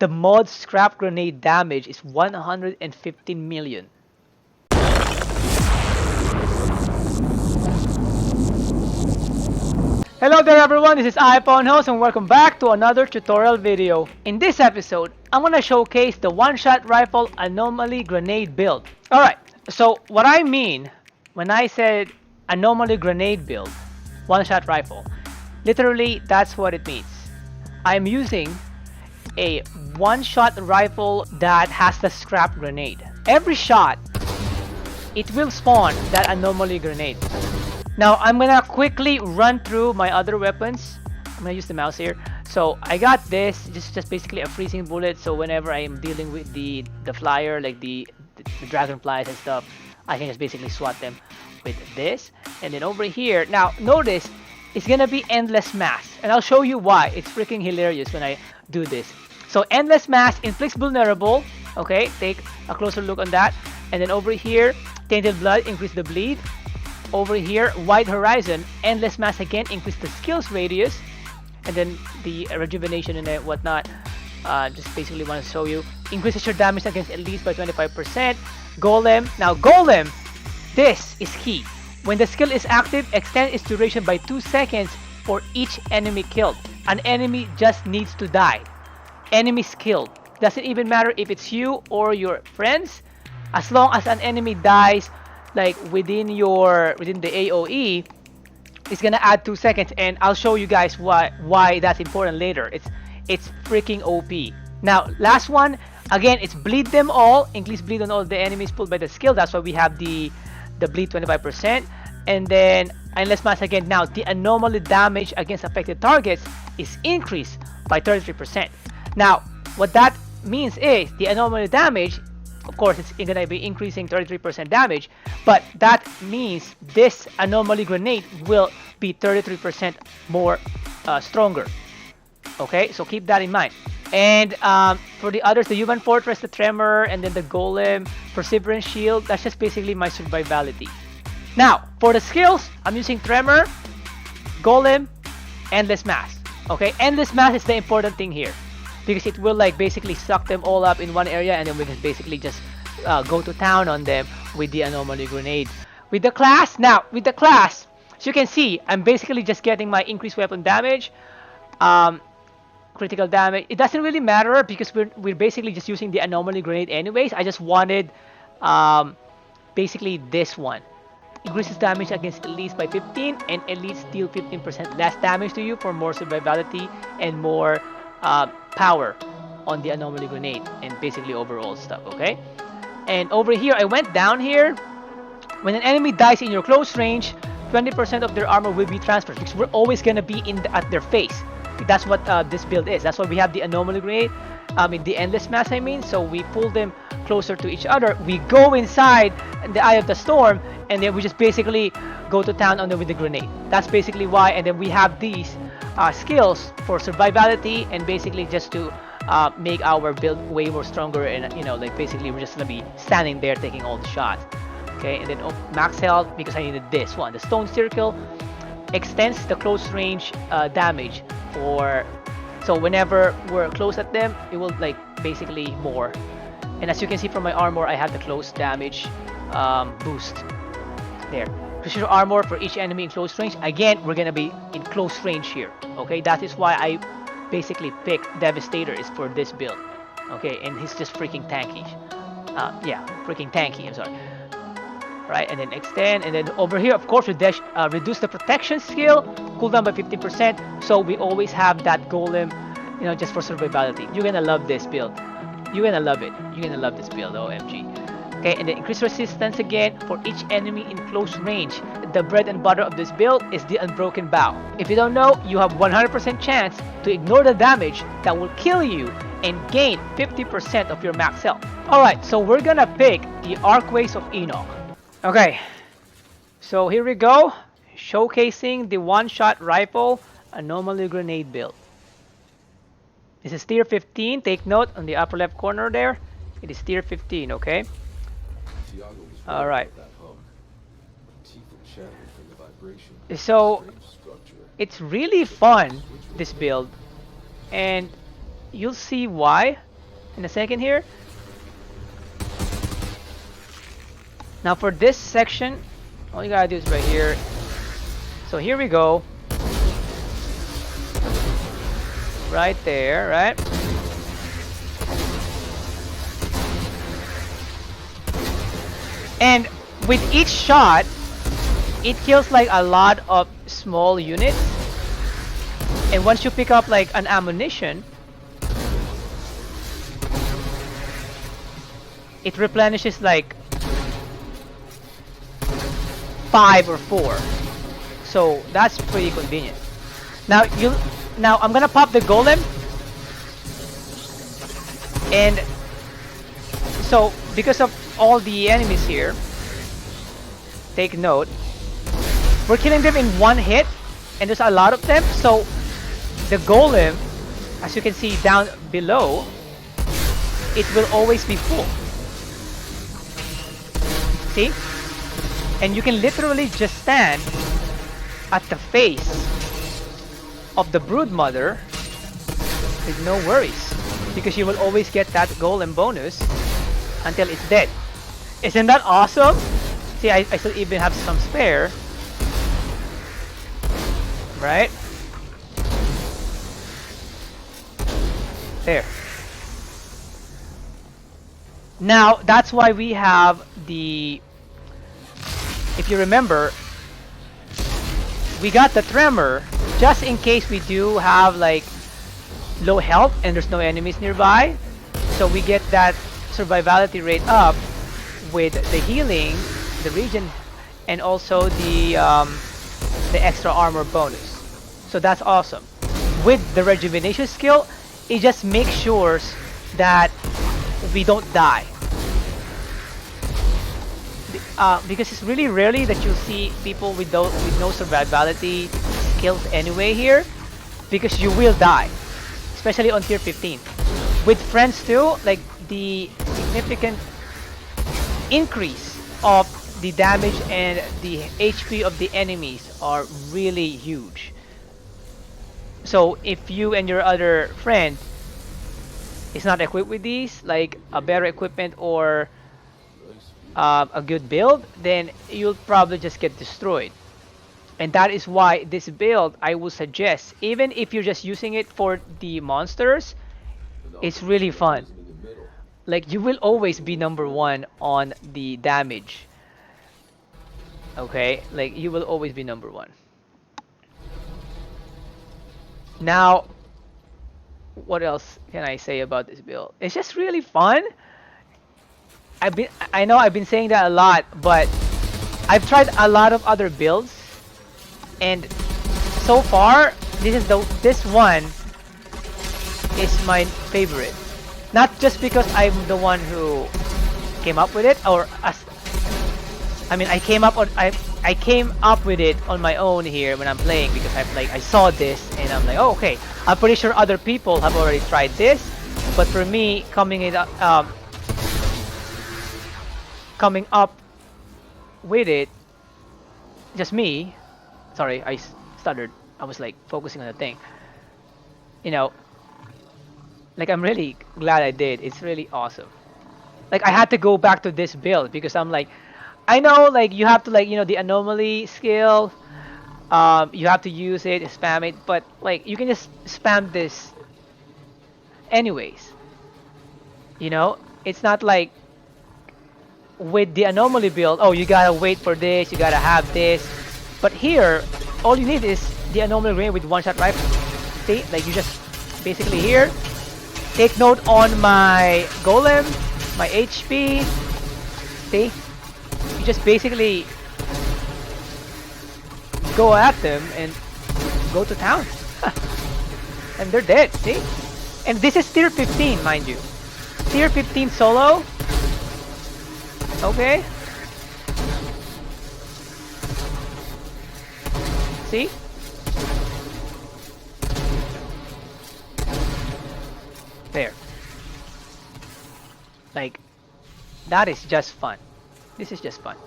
the mod scrap grenade damage is 115 million. Hello there everyone, this is iPhone Host and welcome back to another tutorial video. In this episode, I'm gonna showcase the one-shot rifle Anomaly grenade build. Alright, so what I mean when I said Anomaly grenade build, one-shot rifle, literally that's what it means. I'm using a one-shot rifle that has the scrap grenade. Every shot, it will spawn that Anomaly grenade. Now I'm gonna quickly run through my other weapons. I'm gonna use the mouse here. So I got this, just basically a freezing bullet. So whenever I am dealing with the flyer, like the dragonflies and stuff, I can just basically swat them with this. And then over here, now notice it's gonna be endless mass, and I'll show you why. It's freaking hilarious when I do this. So endless mass inflicts vulnerable. Okay, take a closer look on that. And then over here, tainted blood, increase the bleed. Over here, wide horizon, endless mass again, increase the skills radius, and then the rejuvenation and whatnot. Just basically want to show you, increases your damage against elites by 25%. Golem, now Golem, this is key. When the skill is active, extend its duration by 2 seconds for each enemy killed. An enemy just needs to die. Enemies killed. Doesn't even matter if it's you or your friends. As long as an enemy dies, like within the AOE, it's gonna add 2 seconds, and I'll show you guys why that's important later. It's freaking OP. Now last one, again, it's bleed them all, increase bleed on all the enemies pulled by the skill. That's why we have the bleed 25%. And then endless mass again. Now the anomaly damage against affected targets is increased by 33%. Now what that means is the anomaly damage, of course, it's going to be increasing 33% damage, but that means this anomaly grenade will be 33% more stronger. Okay, so keep that in mind. And for the others, the human fortress, the tremor, and then the golem, perseverance shield, that's just basically my survivability. Now, for the skills, I'm using tremor, golem, endless mass. Okay, endless mass is the important thing here, because it will like basically suck them all up in one area, and then we can basically just go to town on them with the anomaly grenade. With the class, now with the class, as you can see, I'm basically just getting my increased weapon damage, critical damage. It doesn't really matter because we're basically just using the anomaly grenade anyways. I just wanted basically this one. Increases damage against elites by 15, and elites deal 15% less damage to you for more survivability and more power on the anomaly grenade and basically overall stuff. Okay, and over here I went down here. When an enemy dies in your close range, 20% of their armor will be transferred, because we're always gonna be at their face. That's what this build is. That's why we have the anomaly grenade, in the endless mass, I mean. So we pull them closer to each other, we go inside the eye of the storm, and then we just basically go to town on them with the grenade. That's basically why. And then we have these skills for survivability, and basically just to make our build way more stronger, and like basically we're just gonna be standing there taking all the shots. Okay, and then max health, because I needed this one. The stone circle extends the close range damage, for so whenever we're close at them, it will like basically more. And as you can see from my armor, I have the close damage boost there. Precision armor for each enemy in close range. Again, we're gonna be in close range here. Okay, that is why I basically picked Devastator is for this build. Okay, and he's just freaking tanky. Yeah, freaking tanky. I'm sorry. Right, and then extend, and then over here, of course, reduce the protection skill, cooldown by 15%. So we always have that golem, just for survivability. You're gonna love this build. You're gonna love it. You're gonna love this build, OMG. Okay, and then increase resistance again for each enemy in close range. The bread and butter of this build is the unbroken bow. If you don't know, you have 100% chance to ignore the damage that will kill you and gain 50% of your max health. Alright, so we're gonna pick the Archways of Enoch. Okay, so here we go, showcasing the one-shot rifle anomaly grenade build. This is tier 15. Take note on the upper left corner there. It is tier 15, okay? Alright. So, it's really fun, this build. And you'll see why. in a second here. Now for this section, all you gotta do is right here. So here we go. Right there, right? And with each shot, it kills like a lot of small units. And once you pick up like an ammunition, it replenishes like 5 or 4. So that's pretty convenient. Now I'm gonna pop the golem. And so because of all the enemies here, take note, we're killing them in one hit, and there's a lot of them. So the golem, as you can see down below, it will always be full. See? And you can literally just stand at the face of the brood mother with no worries, because you will always get that golem bonus until it's dead. Isn't that awesome? See, I still even have some spare. Right? There. Now, that's why we have the... If you remember, we got the tremor just in case we do have like low health and there's no enemies nearby. So we get that survivality rate up with the healing, the regen, and also the extra armor bonus. So that's awesome. With the rejuvenation skill, it just makes sure that we don't die. Because it's really rarely that you'll see people with no survivability skills anyway here, because you will die, especially on tier 15. With friends too, like the significant increase of the damage and the HP of the enemies are really huge. So if you and your other friend is not equipped with these, like a better equipment or a good build, then you'll probably just get destroyed. And that is why this build, I would suggest, even if you're just using it for the monsters, it's really fun. Like, you will always be #1 on the damage. Okay, like you will always be #1. Now, what else can I say about this build? It's just really fun. I know I've been saying that a lot, but I've tried a lot of other builds, and so far this one is my favorite. Not just because I'm the one who came up with it, or I came up with it on my own here when I'm playing, because I saw this and I'm like, oh, okay, I'm pretty sure other people have already tried this, but for me, coming up with it, just me. Sorry, I stuttered. I was like focusing on the thing. You know, like I'm really glad I did. It's really awesome. Like I had to go back to this build because I'm like, I know like you have to like, you know, the anomaly skill, you have to use it, spam it, but like you can just spam this anyways. You know, it's not like with the anomaly build, oh, you gotta wait for this, you gotta have this. But here, all you need is the anomaly grenade with one-shot rifle. See, like you just basically here. Take note on my golem, my HP. See, you just basically go at them and go to town, and they're dead. See, and this is tier 15, mind you. Tier 15 solo. Okay. See? There. Like, that is just fun. This is just fun.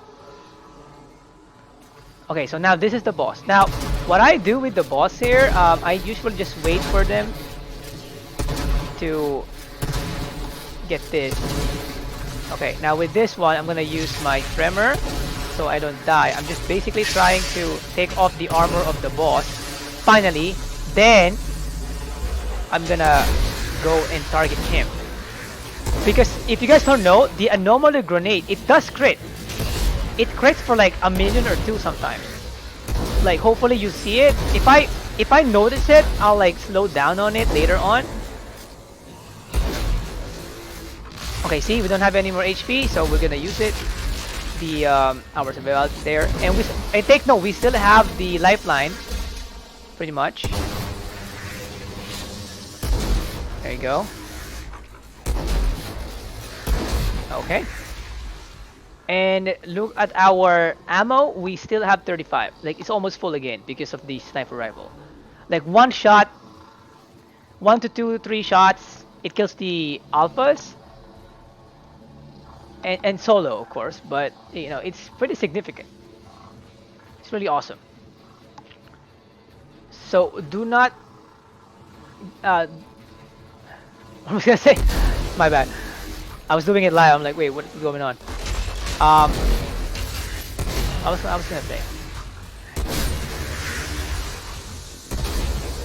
Okay, so now this is the boss. Now, what I do with the boss here, I usually just wait for them to get this. Okay, now with this one, I'm gonna use my tremor so I don't die. I'm just basically trying to take off the armor of the boss. Finally, then I'm gonna go and target him. Because if you guys don't know, the Anomaly grenade, it does crit. It crits for like 1,000,000 or 2 sometimes. Like hopefully you see it. If I notice it, I'll like slow down on it later on. Okay, see, we don't have any more HP, so we're gonna use it. The our survival there, and I take note, we still have the lifeline, pretty much. There you go. Okay. And look at our ammo, we still have 35. Like it's almost full again because of the sniper rifle. Like one shot, 1 to 2, 3 shots, it kills the alphas. And solo, of course, but you know, it's pretty significant. It's really awesome. So do not I was gonna say, my bad. I was doing it live. I'm like, wait, what's going on? I was gonna say.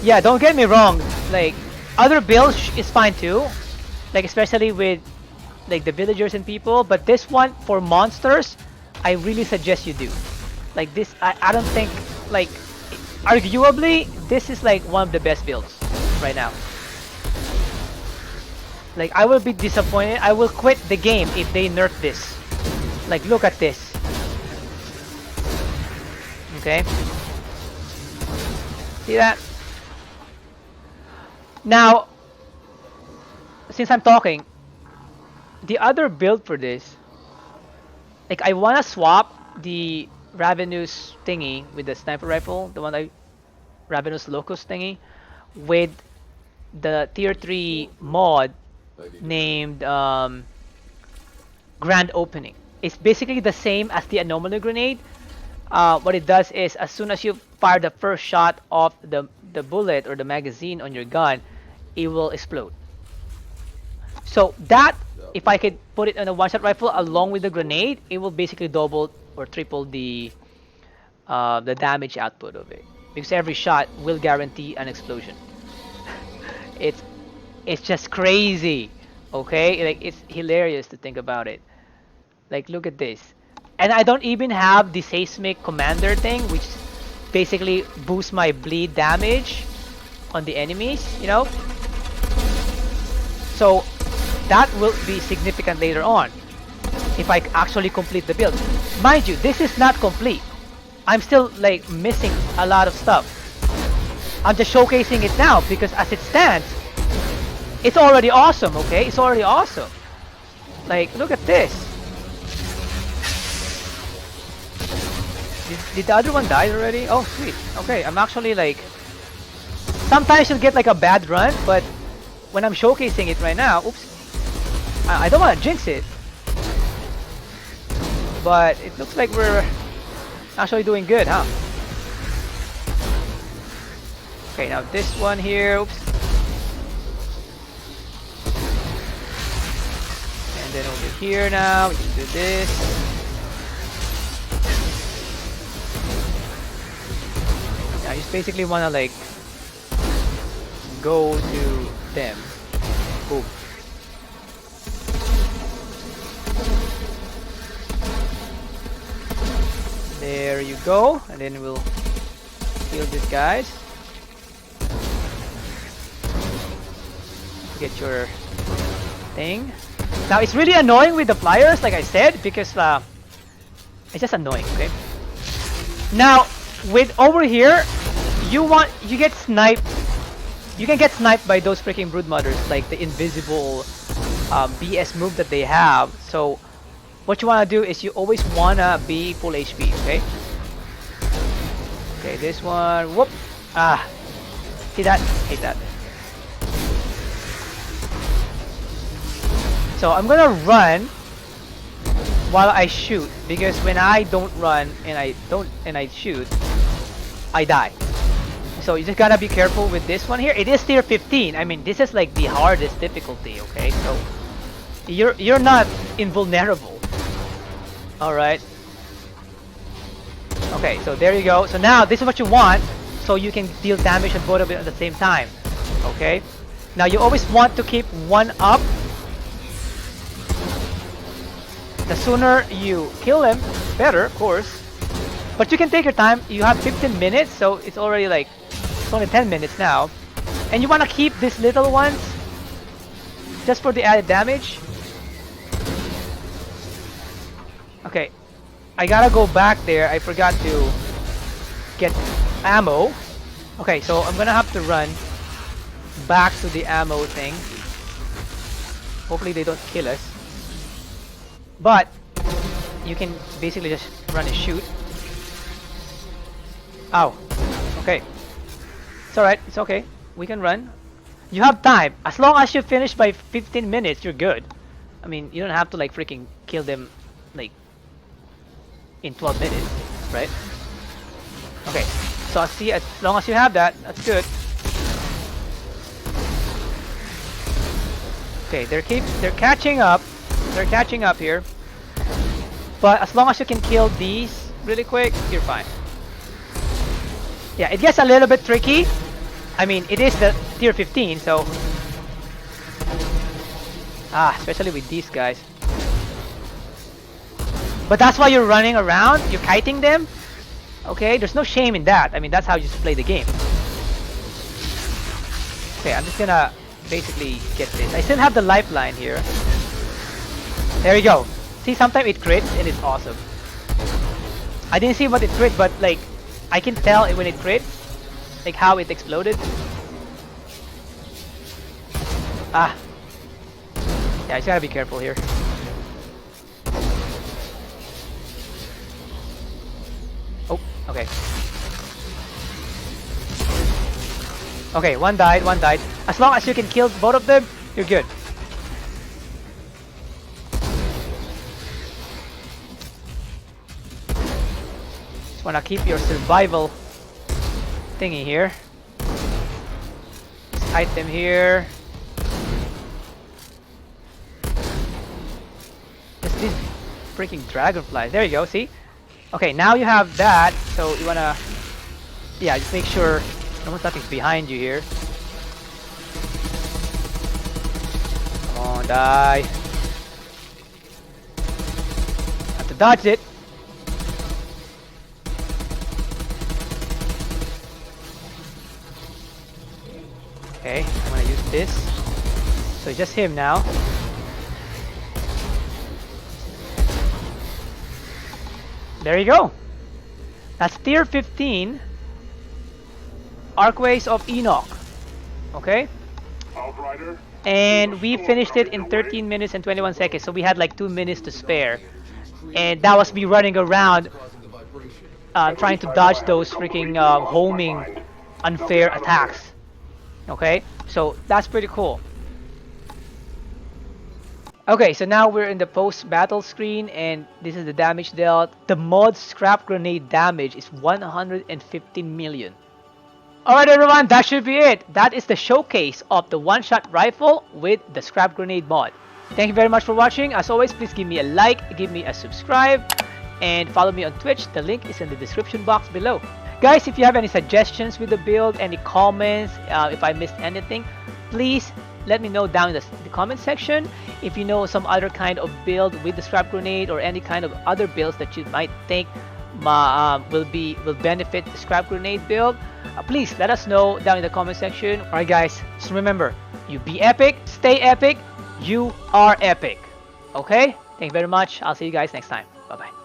Yeah, don't get me wrong. Like other builds is fine too. Like especially with like the villagers and people, but this one for monsters, I really suggest you do. Like this, I don't think, like, arguably, this is like one of the best builds right now. Like, I will be disappointed. I will quit the game if they nerf this. Like, look at this. Okay? See that? Now, since I'm talking, the other build for this, like I wanna swap the Ravenous thingy with the sniper rifle, the one Ravenous Locust thingy, with the tier 3 mod named Grand Opening. It's basically the same as the Anomaly grenade. What it does is as soon as you fire the first shot of the bullet or the magazine on your gun, it will explode. So that, if I could put it on a one-shot rifle along with the grenade, it will basically double or triple the damage output of it, because every shot will guarantee an explosion. It's just crazy, okay? Like it's hilarious to think about it. Like look at this, and I don't even have the seismic commander thing, which basically boosts my bleed damage on the enemies, you know. So that will be significant later on if I actually complete the build. Mind you, this is not complete. I'm still like missing a lot of stuff. I'm just showcasing it now because as it stands, it's already awesome, okay? It's already awesome. Like, look at this. Did the other one die already? Oh, sweet. Okay, I'm actually like... Sometimes you'll get like a bad run, but when I'm showcasing it right now... Oops. I don't want to jinx it. But it looks like we're actually doing good, huh? Okay, now this one here. Oops. And then over here now, we can do this. I just basically want to like go to them. Boom. There you go, and then we'll kill these guys. Get your thing. Now it's really annoying with the flyers, like I said, because it's just annoying. Okay. Now with over here, you get sniped. You can get sniped by those freaking broodmothers, like the invisible BS move that they have. So what you want to do is you always want to be full HP, okay? Okay, this one, whoop. Ah, see that? Hate that. So I'm gonna run while I shoot, because when I don't run and I shoot, I die. So you just gotta be careful with this one here. It is tier 15. I mean, this is like the hardest difficulty, okay? So You're not invulnerable. All right. Okay, so there you go. So now this is what you want, so you can deal damage on both of it at the same time. Okay. Now you always want to keep one up. The sooner you kill him, better, of course. But you can take your time. You have 15 minutes, so it's already like it's only 10 minutes now. And you want to keep these little ones just for the added damage. Okay, I gotta go back there. I forgot to get ammo. Okay, so I'm gonna have to run back to the ammo thing. Hopefully they don't kill us. But you can basically just run and shoot. Ow. Okay. It's alright. It's okay. We can run. You have time. As long as you finish by 15 minutes, you're good. I mean, you don't have to like freaking kill them like in 12 minutes, right? Okay. So I see as long as you have that, that's good. Okay, they're catching up. They're catching up here. But as long as you can kill these really quick, you're fine. Yeah, it gets a little bit tricky. I mean, it is the tier 15, so... especially with these guys. But that's why you're running around, you're kiting them. Okay, there's no shame in that. I mean, that's how you play the game. Okay, I'm just gonna basically get this. I still have the lifeline here. There you go. See, sometimes it crits and it's awesome. I didn't see what it crit, but like, I can tell when it crits, like how it exploded. Yeah, I just gotta be careful here. Oh, okay. Okay, one died, one died. As long as you can kill both of them, you're good. Just wanna keep your survival thingy here. Just hide them here. Just these freaking dragonflies. There you go, see? Okay, now you have that, so you wanna... Yeah, just make sure nothing's behind you here. Come on, die. Have to dodge it. Okay, I'm gonna use this. So it's just him now. There you go. That's tier 15. Archways of Enoch. Okay? And we finished it in 13 minutes and 21 seconds. So we had like 2 minutes to spare. And that was me running around trying to dodge those freaking homing unfair attacks. Okay? So that's pretty cool. Okay, so now we're in the post-battle screen and this is the damage dealt. The mod scrap grenade damage is 115 million. Alright everyone, that should be it. That is the showcase of the one-shot rifle with the scrap grenade mod. Thank you very much for watching. As always, please give me a like, give me a subscribe, and follow me on Twitch. The link is in the description box below. Guys, if you have any suggestions with the build, any comments, if I missed anything, please let me know down in the comment section. If you know some other kind of build with the scrap grenade or any kind of other builds that you might think will benefit the scrap grenade build, please let us know down in the comment section. Alright guys, just remember, you be epic, stay epic, you are epic. Okay? Thank you very much. I'll see you guys next time. Bye bye.